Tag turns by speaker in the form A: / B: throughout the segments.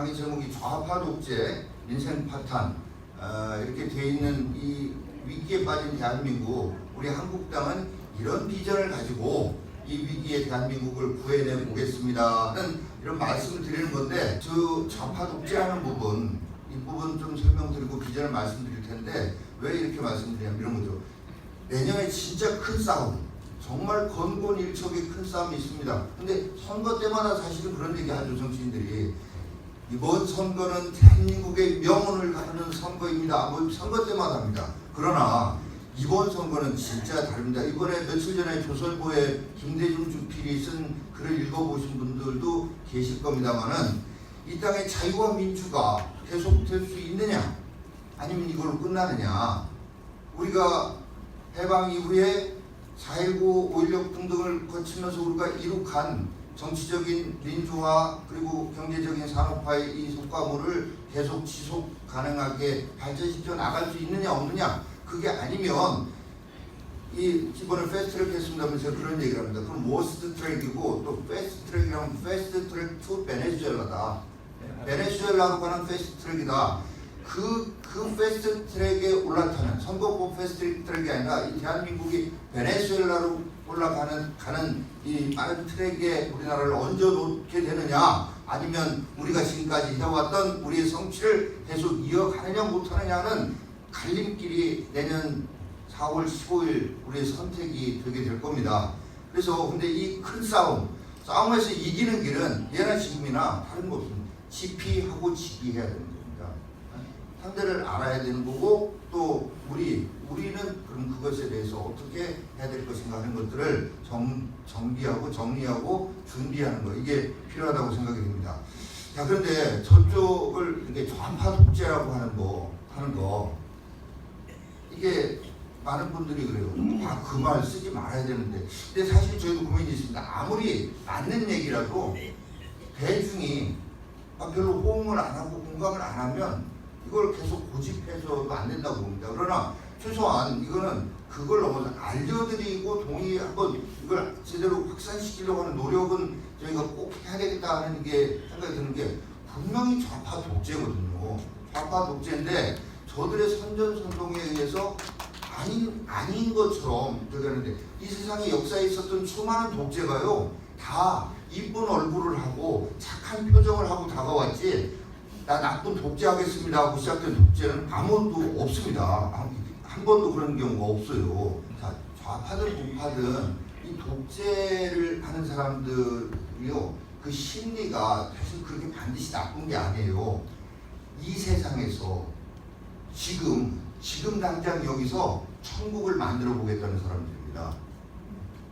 A: 강의 제목이 좌파 독재, 인생 파탄 이렇게 돼 있는 이 위기에 빠진 대한민국, 우리 한국당은 이런 비전을 가지고 이 위기의 대한민국을 구해내 보겠습니다는 이런 말씀을 드리는 건데, 저 좌파 독재하는 부분, 이 부분 좀 설명드리고 비전을 말씀드릴 텐데, 왜 이렇게 말씀드리냐면 이런 거죠. 내년에 진짜 큰 싸움, 정말 건곤일척의 큰 싸움이 있습니다. 근데 선거 때마다 사실은 그런 얘기 하죠, 정치인들이. 이번 선거는 대한민국의 명운을 가르는 선거입니다. 뭐 선거 때마다 합니다. 그러나 이번 선거는 진짜 다릅니다. 이번에 며칠 전에 조선보에 김대중 주필이 쓴 글을 읽어보신 분들도 계실 겁니다만은, 이 땅의 자유와 민주가 계속될 수 있느냐, 아니면 이걸로 끝나느냐. 우리가 해방 이후에 4.19, 5.16 등등을 거치면서 우리가 이룩한 정치적인 민주화 그리고 경제적인 산업화의 이 성과물을 계속 지속 가능하게 발전시켜 나갈 수 있느냐 없느냐. 그게 아니면 이번에 패스트트랙 했습니다면 제가 그런 얘기를 합니다. 그럼 워스트 트랙이고, 또 패스트트랙이라면 패스트트랙 투 베네수엘라다. 베네수엘라로 가는 패스트트랙이다. 그 패스트트랙에 올라타는, 선거법 패스트트랙이 아니라 이 대한민국이 베네수엘라로 올라가는 이 빠른 트랙에 우리나라를 얹어놓게 되느냐, 아니면 우리가 지금까지 해왔던 우리의 성취를 계속 이어가느냐 못하느냐는 갈림길이 내년 4월 15일 우리의 선택이 되게 될 겁니다. 그래서 근데 이 큰 싸움에서 이기는 길은 예나 지금이나 다른 거 없습니다. 지피하고 지기해야 되는 겁니다. 상대를 알아야 되는 거고, 또 우리는 그럼 그것에 대해서 어떻게 해야 될 것인가 하는 것들을 정비하고 정리하고 준비하는 거, 이게 필요하다고 생각이 됩니다. 자, 그런데 저쪽을 이게 좌파 독재라고 하는 거 이게 많은 분들이 그래요. 그 말 쓰지 말아야 되는데. 근데 사실 저희도 고민이 있습니다. 아무리 맞는 얘기라도 대중이 별로 호응을 안 하고 공감을 안 하면 이걸 계속 고집해서도 안 된다고 봅니다. 그러나 최소한 이거는 그걸 넘어서 알려드리고 동의하고 이걸 제대로 확산시키려고 하는 노력은 저희가 꼭 해야 되겠다 하는 게 생각이 드는 게, 분명히 좌파 독재거든요. 좌파 독재인데 저들의 선전선동에 의해서 아닌 것처럼 되는데, 이 세상의 역사에 있었던 수많은 독재가요 다 이쁜 얼굴을 하고 착한 표정을 하고 다가왔지, 나 나쁜 독재하겠습니다 하고 시작된 독재는 아무도 없습니다. 한 번도 그런 경우가 없어요. 자, 좌파든 우파든 이 독재를 하는 사람들이요, 그 심리가 사실 그렇게 반드시 나쁜 게 아니에요. 이 세상에서 지금 당장 여기서 천국을 만들어 보겠다는 사람들입니다.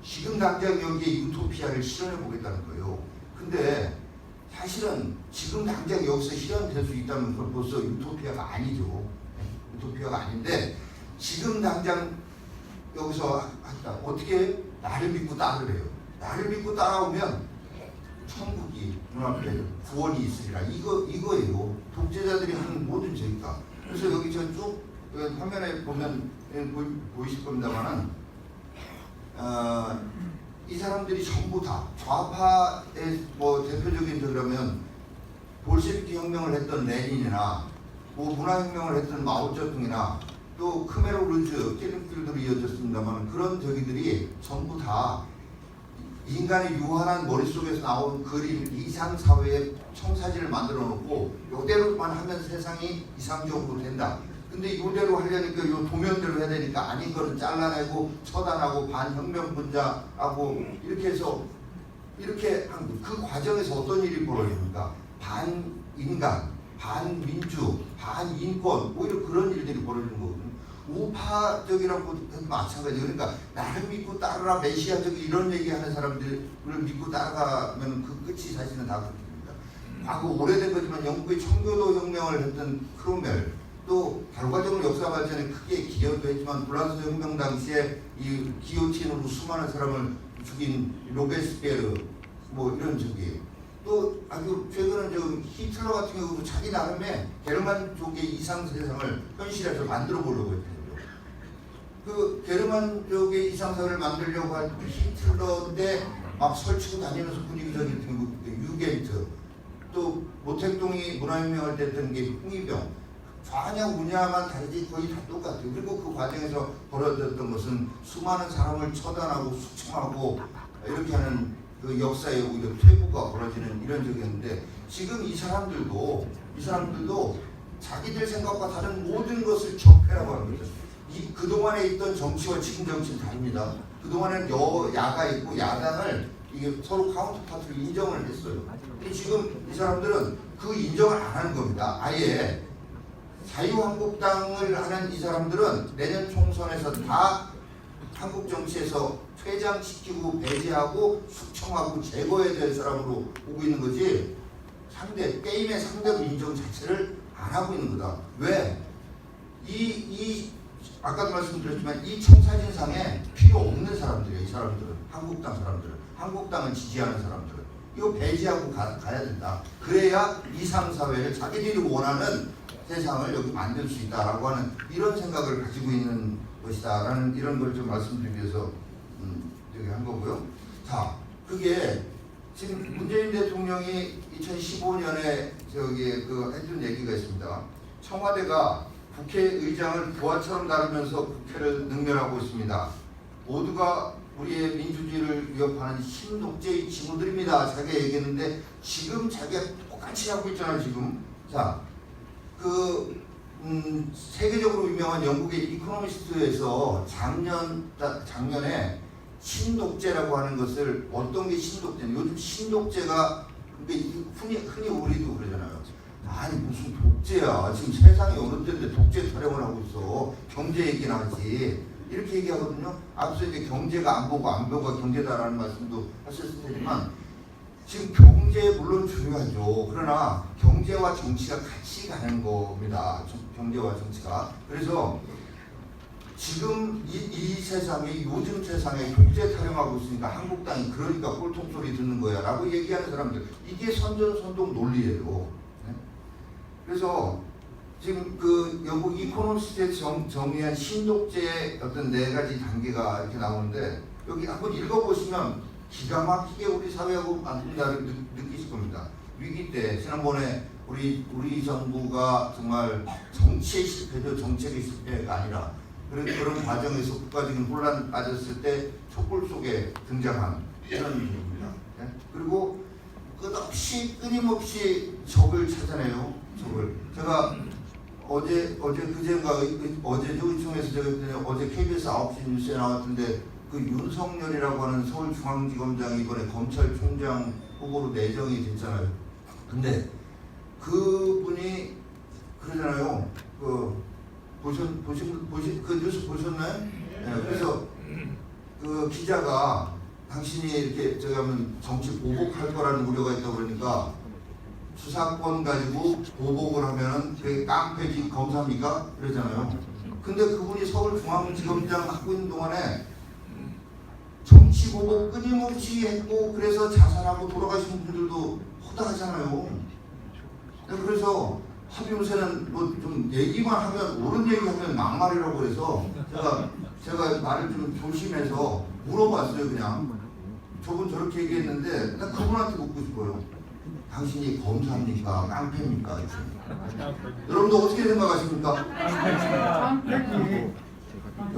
A: 지금 당장 여기에 유토피아를 실현해 보겠다는 거예요. 근데 사실은 지금 당장 여기서 실현될 수 있다면 그건 벌써 유토피아가 아니죠. 유토피아가 아닌데, 지금 당장 여기서 어떻게 나를 믿고 따르래요. 나를 믿고 따라오면 천국이 눈앞에 구원이 있으리라. 이거예요. 독재자들이 하는 모든 죄니까. 그래서 여기 저 쭉 화면에 보면 보이실 겁니다만은, 이 사람들이 전부 다 좌파의 대표적인 그러면 볼셰비키 혁명을 했던 레닌이나 문화혁명을 했던 마오쩌둥이나 또 크메르 루즈, 킬링필드로 이어졌습니다만, 그런 저기들이 전부 다 인간의 유한한 머릿속에서 나온 그림, 이상사회의 청사진을 만들어 놓고 이대로만 하면 세상이 이상적으로 된다. 근데 이대로 하려니까 이 도면대로 해야 되니까 아닌 거는 잘라내고 처단하고 반혁명 분자하고 이렇게 해서 이렇게 한 그 과정에서 어떤 일이 벌어집니까? 반인간, 반민주, 반인권, 오히려 그런 일들이 벌어지는 거거든요. 우파적이라고 해도 마찬가지예요. 그러니까 나를 믿고 따르라, 메시아적 이런 얘기하는 사람들을 믿고 따라가면 그 끝이 사실은 다 그렇습니다. 과거 오래된 거지만 영국의 청교도 혁명을 했던 크롬웰, 또 결과적으로 역사 발전에 크게 기여도 했지만 프랑스 혁명 당시에 이 기요틴으로 수많은 사람을 죽인 로베스피에르, 이런 적이, 또 아주 최근은 좀 히틀러 같은 경우도 자기 나름의 게르만족의 이상 세상을 현실에서 만들어 보려고 했던 거죠. 그 게르만족의 이상 사회를 만들려고 할 히틀러인데 막 설치고 다니면서 분위기적인 유겐트, 또 모택동이 문화혁명할 때 했던 게 홍위병, 좌냐 우냐만 다르지 거의 다 똑같아요. 그리고 그 과정에서 벌어졌던 것은 수많은 사람을 처단하고 숙청하고 이렇게 하는 그 역사의 오히려 퇴보가 벌어지는 이런 적이었는데, 지금 이 사람들도 자기들 생각과 다른 모든 것을 적폐라고 하는 거죠. 그동안에 있던 정치와 지금 정치는 다릅니다. 그동안에는 여야가 있고 야당을 이게 서로 카운터파트를 인정을 했어요. 근데 지금 이 사람들은 그 인정을 안 하는 겁니다. 아예 자유한국당을 하는 이 사람들은 내년 총선에서 다 한국 정치에서 퇴장시키고 배제하고 숙청하고 제거해야 될 사람으로 보고 있는 거지, 게임의 상대로 인정 자체를 안 하고 있는 거다. 왜? 아까도 말씀드렸지만 이 청사진상에 필요 없는 사람들이에요. 이 사람들은 한국당을 지지하는 사람들은 이거 배제하고 가야 된다. 그래야 이상사회를 자기들이 원하는 세상을 여기 만들 수 있다라고 하는 이런 생각을 가지고 있는 것이다라는 이런 걸 좀 말씀드리기 위해서 여기 한 거고요. 자, 그게 지금 문재인 대통령이 2015년에 했던 얘기가 있습니다. 청와대가 국회의장을 부하처럼 다루면서 국회를 능멸하고 있습니다. 모두가 우리의 민주주의를 위협하는 신독재의 징후들입니다. 자기가 얘기했는데 지금 자기가 똑같이 하고 있잖아요. 지금. 자, 세계적으로 유명한 영국의 이코노미스트에서 작년에 신독재라고 하는 것을, 어떤 게 신독재는, 요즘 신독재가 흔히 우리도 그러잖아요. 아니 무슨 독재야, 지금 세상이 어느 때인데 독재 타령을 하고 있어, 경제 얘기나 하지, 이렇게 얘기하거든요. 앞서 이제 경제가 안보가 경제다라는 말씀도 하셨을 테지만, 지금 경제 물론 중요하죠. 그러나 경제와 정치가 같이 가는 겁니다. 경제와 정치가. 그래서 지금 이 세상에, 요즘 세상에 독재 타령하고 있으니까 한국당이 그러니까 꼴통소리 듣는 거야 라고 얘기하는 사람들, 이게 선전선동 논리예요. 네? 그래서 지금 그 영국 이코노미스트에 정의한 신독재의 어떤 4가지 단계가 이렇게 나오는데, 여기 한번 읽어보시면 기가 막히게 우리 사회하고 맞는다를 느끼실 겁니다. 위기 때, 지난번에 우리 정부가 정말 정치의 실패죠. 정책의 실패가 아니라 그런 과정에서 국가적인 혼란 빠졌을 때 촛불 속에 등장한 이런 일입니다. 네? 그리고 끊임없이 적을 찾아내요. 적을. 제가 어제죠, 의총에서 제가 어제 KBS 9시 뉴스에 나왔던데, 그 윤석열이라고 하는 서울중앙지검장이 이번에 검찰총장 후보로 내정이 됐잖아요. 근데 그분이 그러잖아요. 그 뉴스 보셨나요? 네, 그래서 그 기자가 당신이 이렇게 저기 하면 정치 보복할 거라는 우려가 있다고 그러니까, 수사권 가지고 보복을 하면은 그게 깡패지 검사입니까? 그러잖아요. 근데 그분이 서울중앙지검장 하고 있는 동안에 정치 보복 끊임없이 했고, 그래서 자살하고 돌아가신 분들도 허다하잖아요. 그래서 하도 요새는 뭐 좀 얘기만 하면, 옳은 얘기하면 막말이라고 해서 제가 말을 좀 조심해서 물어봤어요. 그냥 저분 저렇게 얘기했는데 난 그분한테 묻고 싶어요. 당신이 검사입니까? 깡패입니까? 여러분도 어떻게 생각하십니까?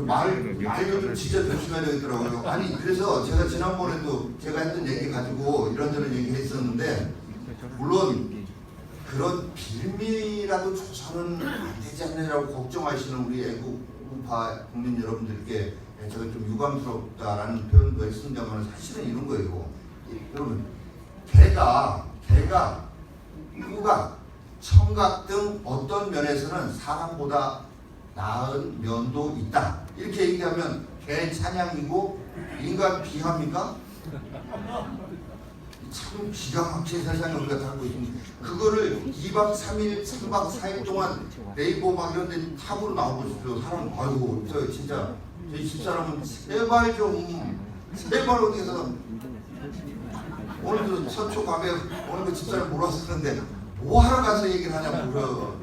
A: 말도 좀 진짜 조심해야 되겠더라고요. 아니, 그래서 제가 지난번에도 제가 했던 얘기 가지고 이런저런 얘기 했었는데, 물론 그런 빌미라도 조사는 안 되지 않느냐고 걱정하시는 우리 애국파 국민 여러분들께 제가 좀 유감스럽다라는 표현도 했습니다만, 사실은 이런 거예요. 여러분, 개가 후각, 청각 등 어떤 면에서는 사람보다 나은 면도 있다. 이렇게 얘기하면 개 찬양이고 인간 비하입니까? 참 기가 막힌 세상에 우리가 살고 있습니다. 그거를 2박 3일, 3박 4일 동안 네이버 막 이런 데 탑으로 나오고 사람, 아이고, 저 진짜 저희 집사람은 제발 어디 가서, 오늘도 서초 가게 오늘 그 집사람 물어봤었는데 뭐 하러 가서 얘기를 하냐고.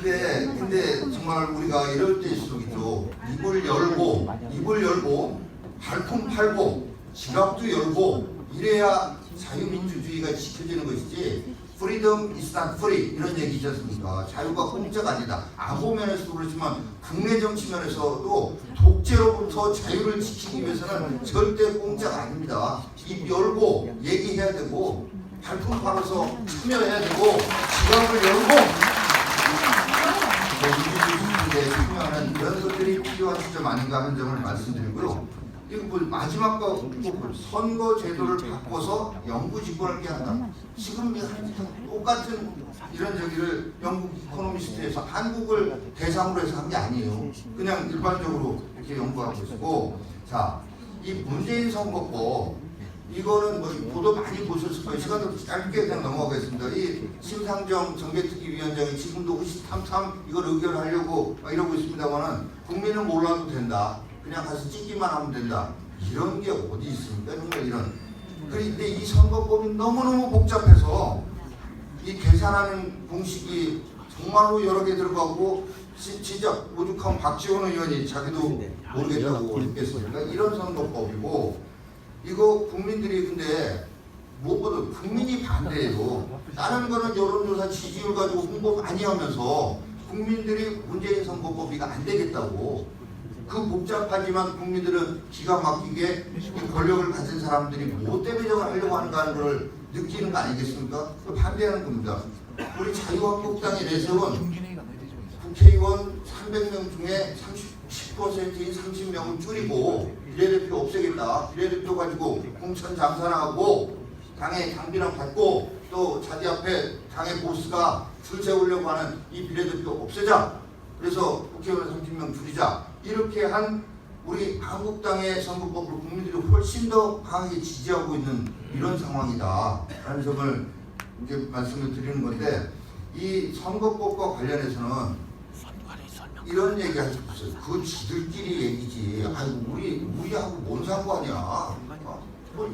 A: 근데 정말 우리가 이럴 때일수록이죠. 입을 열고 발품 팔고 지갑도 열고 이래야 자유민주주의가 지켜지는 것이지, freedom is not free 이런 얘기지 않습니까? 자유가 공짜가 아니다. 아무 면에서도 그렇지만 국내 정치 면에서도 독재로부터 자유를 지키기 위해서는 절대 공짜가 아닙니다. 입 열고 얘기해야 되고 발품 팔아서 참여해야 되고 지갑을 열고 투명한 이런 것들이 필요한 시점 아닌가 하는 점을 말씀드리고요. 이거 뭐 마지막 거 선거 제도를 바꿔서 영구 집권하게 한다. 지금 똑같은 이런 저기를 영국 이코노미스트에서 한국을 대상으로 해서 한 게 아니에요. 그냥 일반적으로 이렇게 연구하고 있고, 자, 이 문재인 선거법 이거는 뭐 보도 많이 보셨을 거예요. 시간도 짧게 그냥 넘어가겠습니다. 이 심상정 정개특위위원장이 지금도 호시탐탐 이걸 의결하려고 이러고 있습니다만은 국민은 몰라도 된다. 그냥 가서 찍기만 하면 된다. 이런 게 어디 있습니까? 정말 이런. 그런데 이 선거법이 너무너무 복잡해서 이 계산하는 공식이 정말로 여러 개 들어가고 진짜 오죽하면 박지원 의원이 자기도 모르겠다고 했겠습니까? 이런 선거법이고 이거 국민들이 근데 무엇보다 국민이 반대해요. 다른 거는 여론조사 지지율 가지고 홍보 많이 하면서 국민들이 문재인 선거법이가 안 되겠다고 그 복잡하지만 국민들은 기가 막히게 권력을 가진 사람들이 뭐 때문에 저걸 하려고 하는가 하는 걸 느끼는 거 아니겠습니까? 반대하는 겁니다. 우리 자유한국당이 내세운 국회의원 300명 중에 10%인 30명을 줄이고 비례대표 없애겠다. 비례대표 가지고 공천 장사나 하고 당의 당비랑 받고 또 자기 앞에 당의 보스가 줄 세우려고 하는 이 비례대표 없애자. 그래서 국회의원 30명 줄이자. 이렇게 한 우리 한국당의 선거법을 국민들이 훨씬 더 강하게 지지하고 있는 이런 상황이다 라는 점을 이제 말씀을 드리는 건데, 이 선거법과 관련해서는 이런 얘기 할 수 있어요. 그 지들끼리 얘기지. 아이고 우리하고 뭔 상관이야.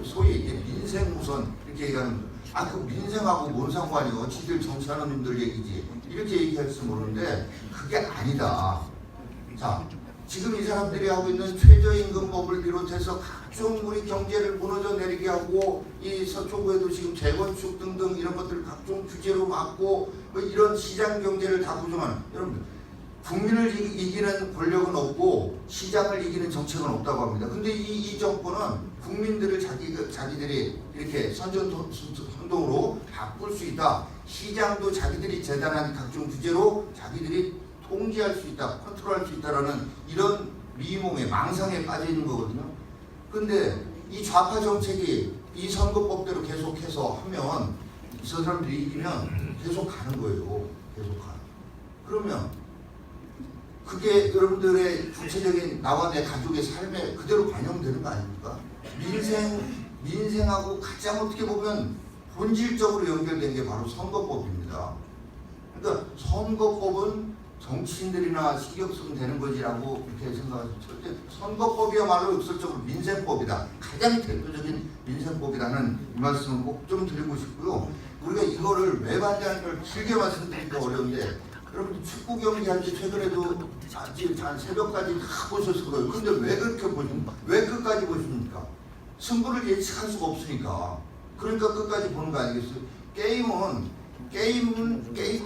A: 소위 얘기해 민생 우선 이렇게 얘기하는. 그 민생하고 뭔 상관이요. 지들 정치하는 놈들 얘기지. 이렇게 얘기할지 모르는데 그게 아니다. 자, 지금 이 사람들이 하고 있는 최저임금법을 비롯해서 각종 우리 경제를 무너져 내리게 하고 이 서초구에도 지금 재건축 등등 이런 것들을 각종 규제로 막고 뭐 이런 시장 경제를 다 구성하는, 여러분 국민을 이기는 권력은 없고 시장을 이기는 정책은 없다고 합니다. 근데 이 정권은 국민들을 자기들이 이렇게 선동으로 바꿀 수 있다. 시장도 자기들이 재단한 각종 규제로 자기들이 통제할 수 있다, 컨트롤할 수 있다라는 이런 미몽에 망상에 빠져 있는 거거든요. 근데 이 좌파 정책이 이 선거법대로 계속해서 하면 이 사람들이 이기면 계속 가는 거예요. 계속 가. 그러면 그게 여러분들의 구체적인 나와 내 가족의 삶에 그대로 반영되는 거 아닙니까? 민생하고 가장 어떻게 보면 본질적으로 연결된 게 바로 선거법입니다. 그러니까 선거법은 정치인들이나 신경 쓰면 되는 거지라고 이렇게 생각하시면 절대, 선거법이야말로 역설적으로 민생법이다. 가장 대표적인 민생법이라는 이 말씀을 꼭 좀 드리고 싶고요. 우리가 이거를 왜 반대하는 걸 길게 말씀드리기가 어려운데, 여러분 축구 경기할 때 최근에도 한 새벽까지 다 보셨을 거예요. 근데 왜 그렇게 보십니까? 왜 끝까지 보십니까? 승부를 예측할 수가 없으니까. 그러니까 끝까지 보는 거 아니겠어요? 게임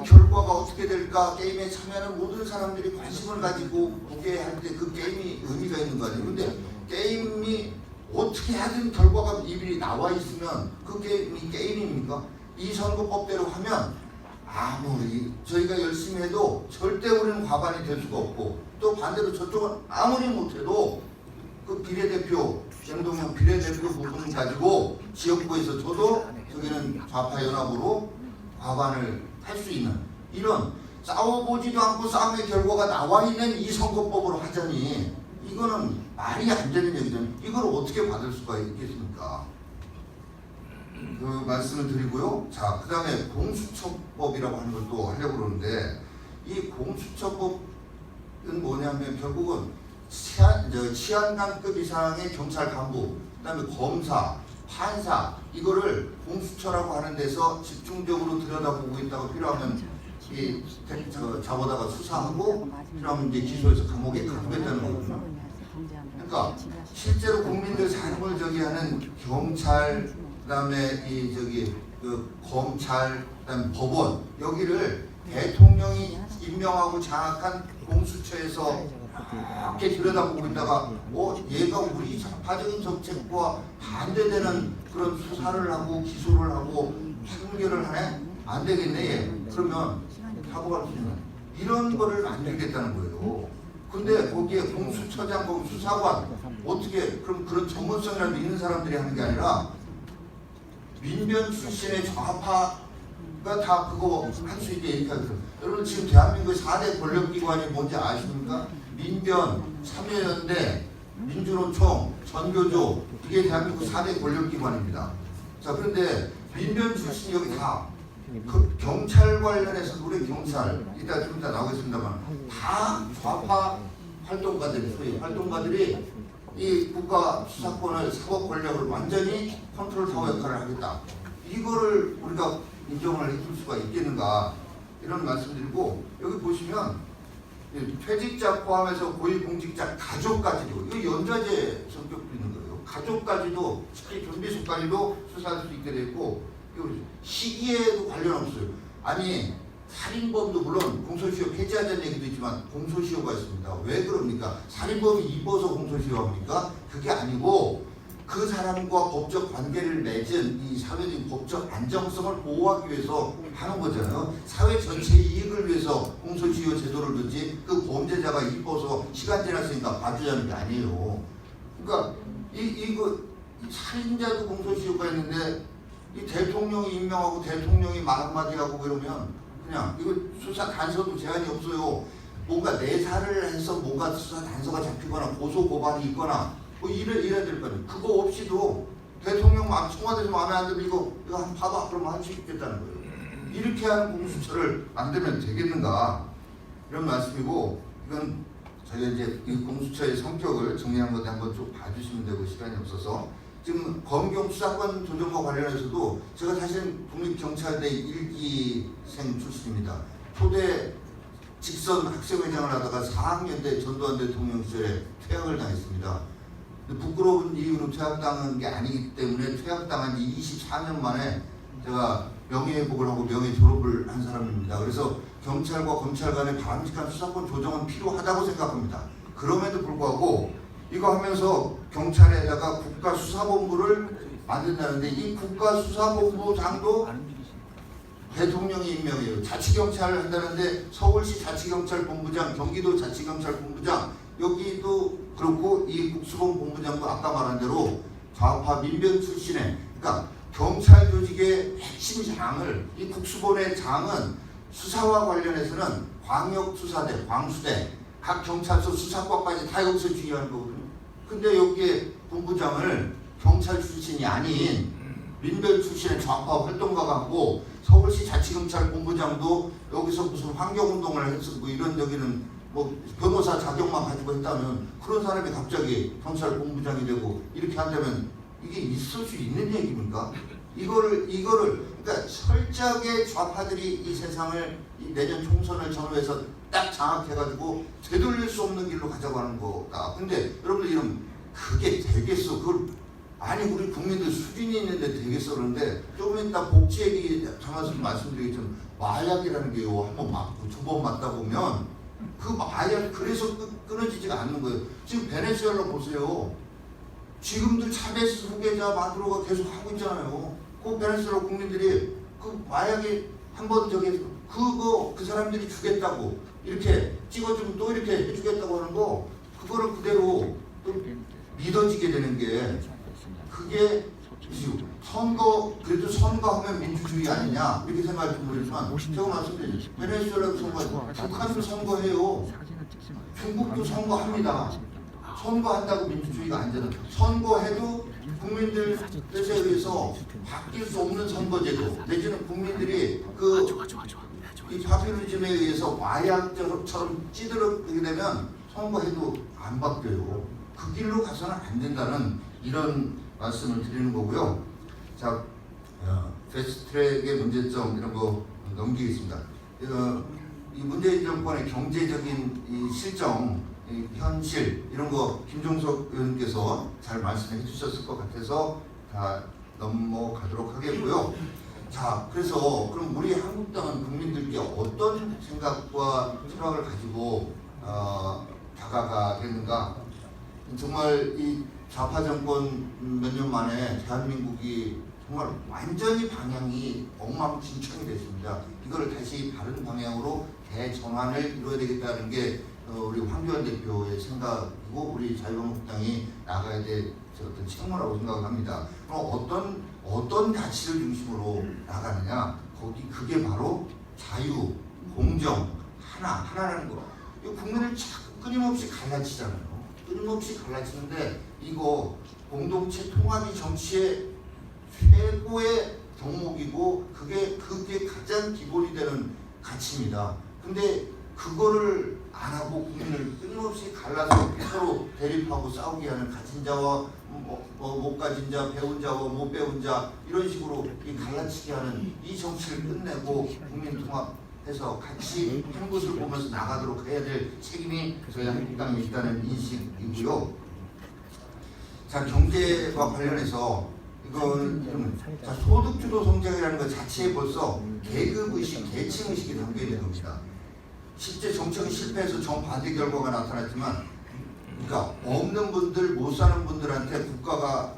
A: 결과가 어떻게 될까, 게임에 참여하는 모든 사람들이 관심을 가지고 보게 할 때 그 게임이 의미가 있는 거 아니에요. 근데 게임이 어떻게 하든 결과가 이미 나와 있으면 그 게임이 게임입니까? 이 선거법대로 하면 아무리 저희가 열심히 해도 절대 우리는 과반이 될 수가 없고, 또 반대로 저쪽은 아무리 못해도 그 비례대표, 정동영 비례대표 부분 가지고 지역구에서 저도 저기는 좌파연합으로 과반을 할 수 있는, 이런 싸워보지도 않고 싸움의 결과가 나와 있는 이 선거법으로 하자니 이거는 말이 안 되는 얘기죠. 이걸 어떻게 받을 수가 있겠습니까? 그 말씀을 드리고요. 자, 그 다음에 공수처법이라고 하는 걸 또 하려고 그러는데, 이 공수처법은 뭐냐면 결국은 치안관급 이상의 경찰 간부, 그 다음에 검사, 판사, 이거를 공수처라고 하는 데서 집중적으로 들여다보고 있다고, 필요하면 잡아다가 수사하고 필요하면 이제 기소해서 감옥에 가두겠다는 거거든요. 그러니까 실제로 국민들 삶을 저기하는 경찰, 그다음에 이 저기 그 검찰, 그다음 법원 여기를 대통령이 임명하고 장악한 공수처에서 이렇게 들여다보고 있다가 얘가 우리 좌파적인 정책과 반대되는 그런 수사를 하고 기소를 하고 판결을 하네? 안 되겠네 얘. 그러면 사고가 없으면 이런 거를 만들겠다는 거예요. 근데 거기에 공수처장, 거기 수사관 어떻게 그럼 그런 전문성이라도 있는 사람들이 하는 게 아니라 민변 출신의 좌파가 다 그거 할 수 있게 이렇게 하거든요. 여러분 지금 대한민국 4대 권력기관이 뭔지 아십니까? 민변, 참여연대, 민주노총, 전교조 이게 대한민국 4대 권력기관입니다. 자 그런데 민변 출신 여기 다 그 경찰 관련해서 우리 경찰 이따 좀 이따 나오겠습니다만 다 좌파 활동가들이 소위 활동가들이 이 국가 수사권을 사법 권력을 완전히 컨트롤타워 역할을 하겠다. 이거를 우리가 인정을 해줄 수가 있겠는가 이런 말씀드리고 여기 보시면 퇴직자 포함해서 고위공직자 가족까지도 이거 연좌제 성격도 있는 거예요. 가족까지도 특히 경비소까지도 수사할 수 있게 됐고 시기에도 관련 없어요. 아니 살인범도 물론 공소시효 폐지하자는 얘기도 있지만 공소시효가 있습니다. 왜 그럽니까? 살인범이 입어서 공소시효합니까? 그게 아니고 그 사람과 법적 관계를 맺은 이 사회적인 법적 안정성을 보호하기 위해서 하는 거잖아요. 사회 전체의 이익을 위해서 공소시효 제도를 두지 그 범죄자가 입어서 시간 지났으니까 봐주자는 게 아니에요. 그러니까 이거 살인자도 공소시효가 있는데 이 대통령이 임명하고 대통령이 말 한마디 하고 그러면 그냥 이거 수사 단서도 제한이 없어요. 뭔가 내사를 해서 뭔가 수사 단서가 잡히거나 고소 고발이 있거나 뭐 이래야 될 거 아니에요. 그거 없이도 대통령 청와대에서 마음에 안 들면 이거 한번 봐봐 그러면 할 수 있겠다는 거예요. 이렇게 하는 공수처를 만들면 되겠는가 이런 말씀이고 이건 저희가 이제 이 공수처의 성격을 정리한 건데 한번 좀 봐주시면 되고 시간이 없어서 지금 검경 수사권 조정과 관련해서도 제가 사실 독립경찰대 1기생 출신입니다. 초대 직선 학생회장을 하다가 4학년 때 전두환 대통령 시절에 퇴학을 당했습니다. 부끄러운 이유로 퇴학당한 게 아니기 때문에 퇴학당한 지 24년 만에 제가 명예회복을 하고 명예 졸업을 한 사람입니다. 그래서 경찰과 검찰 간의 바람직한 수사권 조정은 필요하다고 생각합니다. 그럼에도 불구하고 이거 하면서 경찰에다가 국가수사본부를 만든다는데 이 국가수사본부장도 대통령이 임명해요. 자치경찰을 한다는데 서울시 자치경찰본부장, 경기도 자치경찰본부장 여기도 그렇고 이 국수본 본부장도 아까 말한 대로 좌파 민변 출신의 그러니까 경찰 조직의 핵심 장을 이 국수본의 장은 수사와 관련해서는 광역수사대, 광수대 각 경찰서 수사과까지 다 여기서 지휘하는 거거든요. 근데 여기에 본부장을 경찰 출신이 아닌 민변 출신의 좌파 활동가가 하고 서울시 자치경찰 본부장도 여기서 무슨 환경운동을 해서 뭐 이런 저기는 뭐 변호사 자격만 가지고 했다면 그런 사람이 갑자기 경찰 본부장이 되고 이렇게 한다면 이게 있을 수 있는 얘기입니까? 이거를 그러니까 철저하게 좌파들이 이 세상을 이 내년 총선을 전후해서 딱 장악해가지고 되돌릴 수 없는 길로 가자고 하는 거다. 근데 여러분들 이러면 그게 되겠어? 그걸 아니 우리 국민들 수준이 있는데 되겠어? 그런데 조금 이따 복지 얘기 잠깐 말씀드리겠지만 마약이라는 게요 한 번 맞고 두 번 맞다 보면 그 마약 그래서 끊어지지가 않는 거예요. 지금 베네수엘라 보세요. 지금도 차베스 후계자 마두로가 계속 하고 있잖아요. 그 베네수엘라 국민들이 그 마약이 한번 저기 그 사람들이 주겠다고 이렇게 찍어주면 또 이렇게 해주겠다고 하는 거 그거를 그대로 믿어지게 되는 게 그게 선거 그래도 선거하면 민주주의 아니냐 이렇게 생각할 줄 모르지만 제가 말씀드리죠. 베네수엘라도 선거하고 북한도 선거해요. 중국도 선거합니다. 선거한다고 민주주의가 안 되는 선거해도 국민들 뜻에 의해서 바뀔 수 없는 선거제도 내지는 국민들이 이 파퓰리즘에 의해서 마약처럼 찌들어지게 되면 선거해도 안 바뀌어요. 그 길로 가서는 안 된다는 이런 말씀을 드리는 거고요. 자, 패스트트랙의 문제점 이런 거 넘기겠습니다. 이 문재인 정권의 경제적인 이 실정, 이 현실 이런 거 김종석 의원께서 잘 말씀해 주셨을 것 같아서 다 넘어가도록 하겠고요. 자, 그래서 그럼 우리 한국당은 국민들께 어떤 생각과 철학을 가지고 다가가 되는가? 정말 이 좌파 정권 몇 년 만에 대한민국이 정말 완전히 방향이 엉망진창이 됐습니다. 이걸 다시 바른 방향으로 대전환을 이루어야 되겠다는 게 우리 황교안 대표의 생각이고 우리 자유한국당이 나가야 될 어떤 책무라고 생각을 합니다. 그럼 어떤 가치를 중심으로 나가느냐? 그게 바로 자유, 공정, 하나라는 거. 이 국민을 자꾸 끊임없이 갈라치잖아요. 끊임없이 갈라치는데 이거 공동체 통합이 정치의 최고의 덕목이고 그게 가장 기본이 되는 가치입니다. 근데 그거를 안 하고 국민을 끊임없이 갈라서 서로 대립하고 싸우게 하는 가진 자와 못 가진 자, 배운 자와 못 배운 자 이런 식으로 이 갈라치게 하는 이 정치를 끝내고 국민 통합해서 같이 한 곳을 보면서 나가도록 해야 될 책임이 저희 한국당에 있다는 인식이고요. 자, 경제와 관련해서 이건 소득주도 성장이라는 것 자체에 벌써 계급의식, 계층의식이 담겨 있는 겁니다. 실제 정책이 실패해서 정반대 결과가 나타났지만 그러니까 없는 분들, 못 사는 분들한테 국가가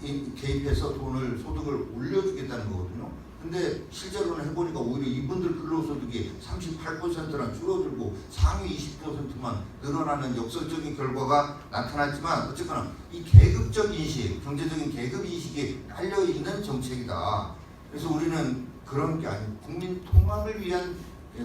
A: 개입해서 소득을 올려주겠다는 거거든요. 근데 실제로는 해보니까 오히려 이분들 근로소득이 38%나 줄어들고 상위 20%만 늘어나는 역설적인 결과가 나타났지만 어쨌거나 이 계급적 인식, 경제적인 계급 인식이 깔려있는 정책이다. 그래서 우리는 그런 게 아니고 국민 통합을 위한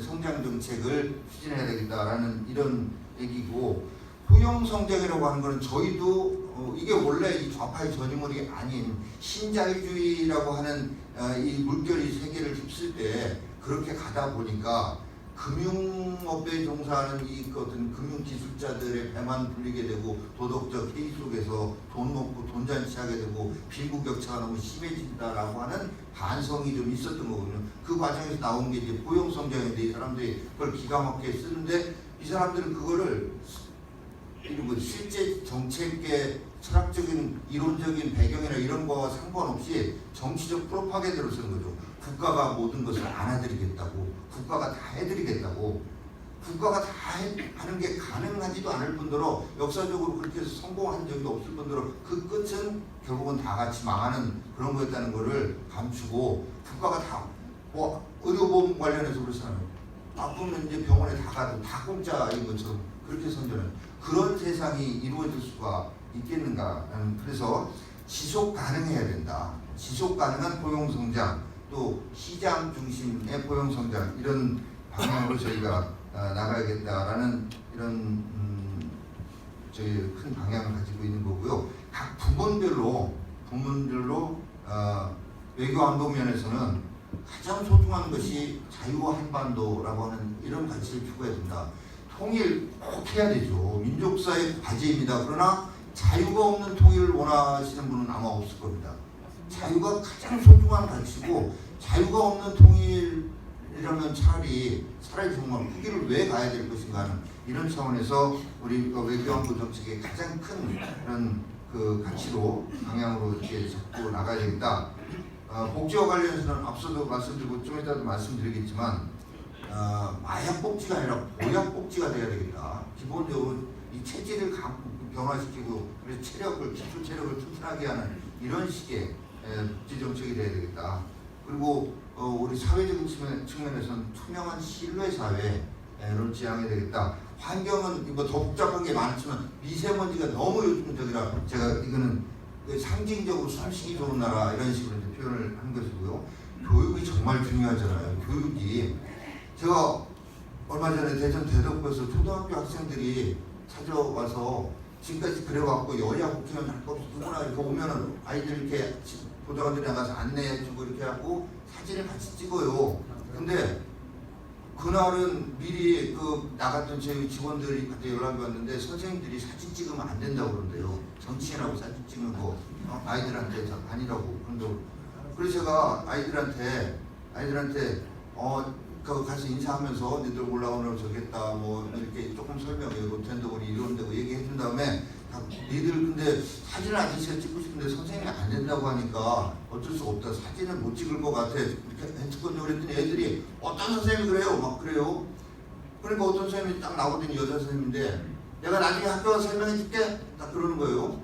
A: 성장 정책을 추진해야 되겠다라는 이런 얘기고 포용 성장이라고 하는 것은 저희도 이게 원래 이 좌파의 전유물이 아닌 신자유주의라고 하는 이 물결이 세계를 휩쓸 때 그렇게 가다 보니까 금융업에 종사하는 이 어떤 금융기술자들의 배만 불리게 되고 도덕적 해이 속에서 돈 먹고 돈 잔치하게 되고 빈부격차가 너무 심해진다라고 하는 반성이 좀 있었던 거거든요. 그 과정에서 나온 게 이제 포용성장인데 이 사람들이 그걸 기가 막히게 쓰는데 이 사람들은 그거를 그리고 실제 정책의 철학적인 이론적인 배경이나 이런 거와 상관없이 정치적 프로파간다로 쓰는 거죠. 국가가 모든 것을 안아드리겠다고, 국가가 다 해드리겠다고, 국가가 다 하는 게 가능하지도 않을 뿐더러 역사적으로 그렇게 해서 성공한 적이 없을 뿐더러 그 끝은 결국은 다 같이 망하는 그런 거였다는 거를 감추고 국가가 다 의료보험 관련해서 그렇잖아요. 아프면 이제 병원에 다 가도 다 공짜인 것처럼 그렇게 선전하는 그런 세상이 이루어질 수가 있겠는가. 그래서 지속 가능해야 된다. 지속 가능한 포용성장, 또 시장 중심의 포용성장 이런 방향으로 저희가 나가야겠다라는 이런 저희 큰 방향을 가지고 있는 거고요. 각 부문별로 외교 안보 면에서는 가장 소중한 것이 자유와 한반도라고 하는 이런 가치를 추구해야 된다. 통일 꼭 해야 되죠. 민족사의 과제입니다. 그러나 자유가 없는 통일을 원하시는 분은 아마 없을 겁니다. 자유가 가장 소중한 가치고 자유가 없는 통일이라면 차라리 정말 그 길을 왜 가야 될 것인가 하는 이런 차원에서 우리 외교안보 정책의 가장 큰 그런 그 가치로 방향으로 이렇게 잡고 나가야 되겠다. 복지와 관련해서는 앞서도 말씀드리고 좀 이따도 말씀드리겠지만 마약 복지가 아니라 보약 복지가 돼야 되겠다. 기본적으로 이 체질을 변화시키고 그래서 기초 체력을 튼튼하게 하는 이런 식의 복지 정책이 돼야 되겠다. 그리고 우리 사회적인 측면에서는 투명한 신뢰 사회를 지향해야 되겠다. 환경은 뭐 더 복잡한 게 많지만 미세먼지가 너무 요즘 제가 이거는 상징적으로 숨쉬기 좋은 나라 이런 식으로 이제 표현을 한 것이고요. 교육이 정말 중요하잖아요. 교육이 제가 얼마 전에 대전 대덕구에서 초등학교 학생들이 찾아와서 지금까지 그래갖고 여야 국회의원 할 거 없어 누구나 이렇게 오면은 아이들 이렇게 보좌관들이 나가서 안내해주고 이렇게 하고 사진을 같이 찍어요. 근데 그날은 미리 나갔던 저희 직원들한테 연락이 왔는데 선생님들이 사진 찍으면 안 된다고 그러는데요. 정치인하고 사진 찍는 거 아이들한테 아니라고 그런다고. 그래서 제가 아이들한테 가서 인사하면서 니들 올라오느라고 저겠다 뭐 이렇게 조금 설명해 롯텐더보니 이런 데고 얘기해 준 다음에 니들 근데 사진을 아저씨가 찍고 싶은데 선생님이 안 된다고 하니까 어쩔 수 없다. 사진을 못 찍을 것 같아. 이렇게 했거든요. 그랬더니 애들이 어떤 선생님이 그래요? 막 그래요. 그러니까 어떤 선생님이 딱 나오더니 여자 선생님인데 내가 나중에 학교 가서 설명해 줄게. 딱 그러는 거예요.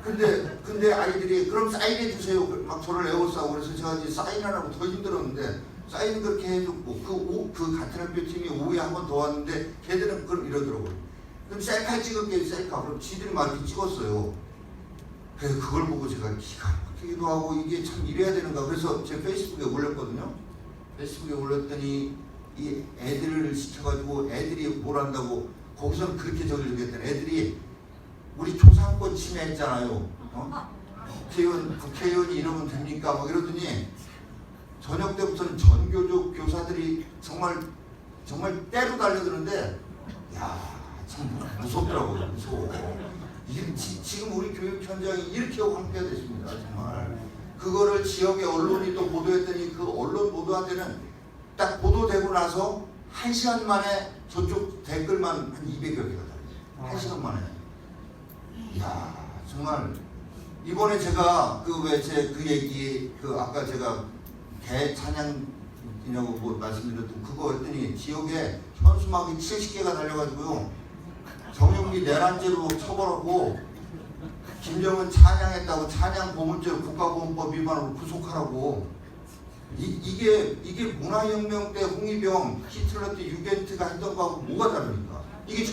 A: 근데 아이들이 그럼 사인해 주세요. 막 저를 애워싸고 그래서 제가 이제 사인하라고 더 힘들었는데 사인 그렇게 해줬고 그 같은 학교 팀이 오후에 한 번 더 왔는데 걔들은 그럼 이러더라고요. 그럼 셀카 찍을게 셀카. 그럼 지들이 막 이렇게 찍었어요. 그래서 그걸 보고 제가 기가 막히기도 하고 이게 참 이래야 되는가. 그래서 제 페이스북에 올렸거든요. 페이스북에 올렸더니 이 애들을 시켜가지고 애들이 뭘 한다고 거기서는 그렇게 적용했더니 애들이 우리 초상권 침해했잖아요. 국회의원이 이러면 됩니까? 막 이러더니 저녁 때부터는 전교조 교사들이 정말 때로 달려드는데 야, 참 무섭더라고요. 무서워. 지금 우리 교육 현장이 이렇게 황폐화 됐습니다. 정말. 그거를 지역의 언론이 또 보도했더니 그 언론 보도한테는 딱 보도되고 나서 1시간 만에 저쪽 댓글만 한 200여 개가 달려요. 1시간 만에. 이야, 정말 이번에 제가 그 얘기 아까 제가 개 찬양이냐고 뭐 말씀드렸던 그거 했더니 지역에 현수막이 70개가 달려가지고요. 정용기 내란죄로 처벌하고 김정은 찬양했다고 찬양 고문죄로 국가보훈법 위반으로 구속하라고. 이게 문화혁명 때 홍위병, 히틀러 때 유겐트가 했던 거하고 뭐가 다릅니까? 이게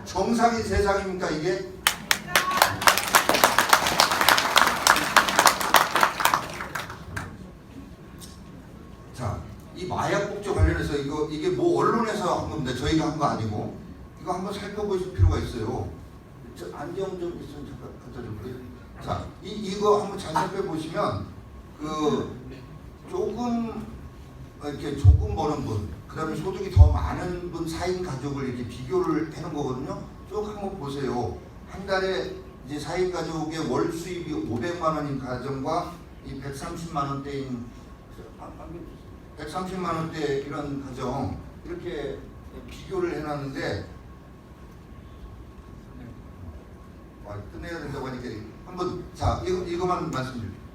A: 정상인 세상입니까 이게? 자, 이 마약 복제 관련해서 이게 뭐 언론에서 한 겁니다. 저희가 한 거 아니고 이거 한번 살펴보실 필요가 있어요. 저 안경 좀 있으면 잠깐 갖다 줄게요. 자, 이거 한번 잘 살펴보시면 조금 버는 분, 그다음에 소득이 더 많은 분 4인 가족을 이렇게 비교를 해놓은 거거든요. 쭉 한번 보세요. 한 달에 이제 4인 가족의 월 수입이 500만 원인 가정과 이 130만 원대인 130만 원대 이런 가정 이렇게 비교를 해놨는데 끝내야 된다고 하니까 한번 자 이거만 말씀드릴게요.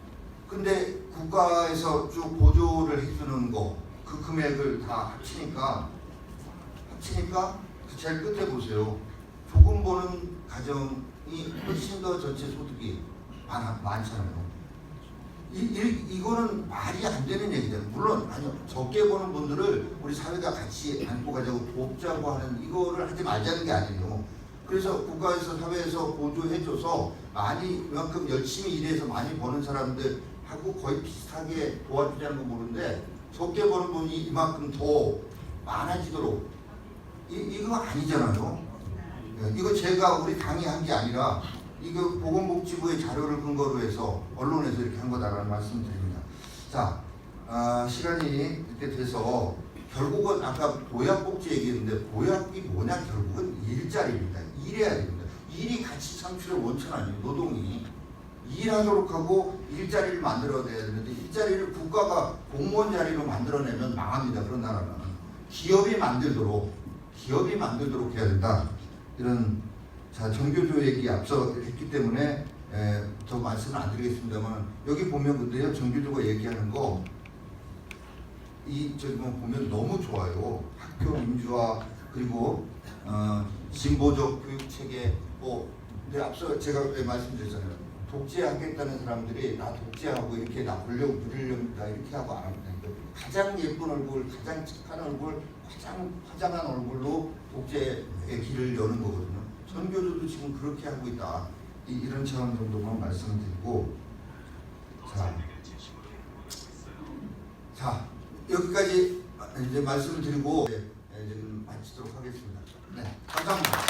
A: 근데 국가에서 쭉 보조를 해주는 거 그 금액을 다 합치니까 제일 끝에 보세요. 조금 버는 가정이 훨씬 더 전체 소득이 많잖아요. 이거는 말이 안 되는 얘기잖아요. 물론 아니요, 적게 버는 분들을 우리 사회가 같이 안고 가자고 돕자고 하는 이거를 하지 말자는 게 아니에요. 그래서 국가에서 사회에서 보조해줘서 이만큼 열심히 일해서 많이 버는 사람들하고 거의 비슷하게 도와주자는 거 모르는데 적게 버는 분이 이만큼 더 많아지도록 이거 아니잖아요. 이거 제가 우리 당이 한 게 아니라 이거 보건복지부의 자료를 근거로 해서 언론에서 이렇게 한 거다라는 말씀을 드립니다. 자, 시간이 이렇게 돼서 결국은 아까 보약복지 얘기했는데 보약이 뭐냐? 결국은 일자리입니다. 일해야 됩니다. 일이 가치 창출의 원천 아니에요. 노동이. 일하도록 하고 일자리를 만들어내야 되는데 일자리를 국가가 공무원 자리로 만들어내면 망합니다. 그런 나라는. 기업이 만들도록 해야 된다. 이런 정교조 얘기 앞서 했기 때문에 더 말씀을 안 드리겠습니다만 여기 보면 근데요 정교조가 얘기하는 거 저기 보면 너무 좋아요. 학교 민주화 그리고 진보적 교육 체계 근데 앞서 제가 말씀드렸잖아요. 독재하겠다는 사람들이 나 독재하고 이렇게 나 권력 누리려다 이렇게 하고 안 합니다. 가장 예쁜 얼굴, 가장 착한 얼굴, 가장 화장한 얼굴로 독재의 길을 여는 거거든요. 전교조도 지금 그렇게 하고 있다. 이런 차원 정도만 말씀드리고 자 여기까지 이제 말씀을 드리고 지금 마치도록 하겠습니다. 네, 감사합니다.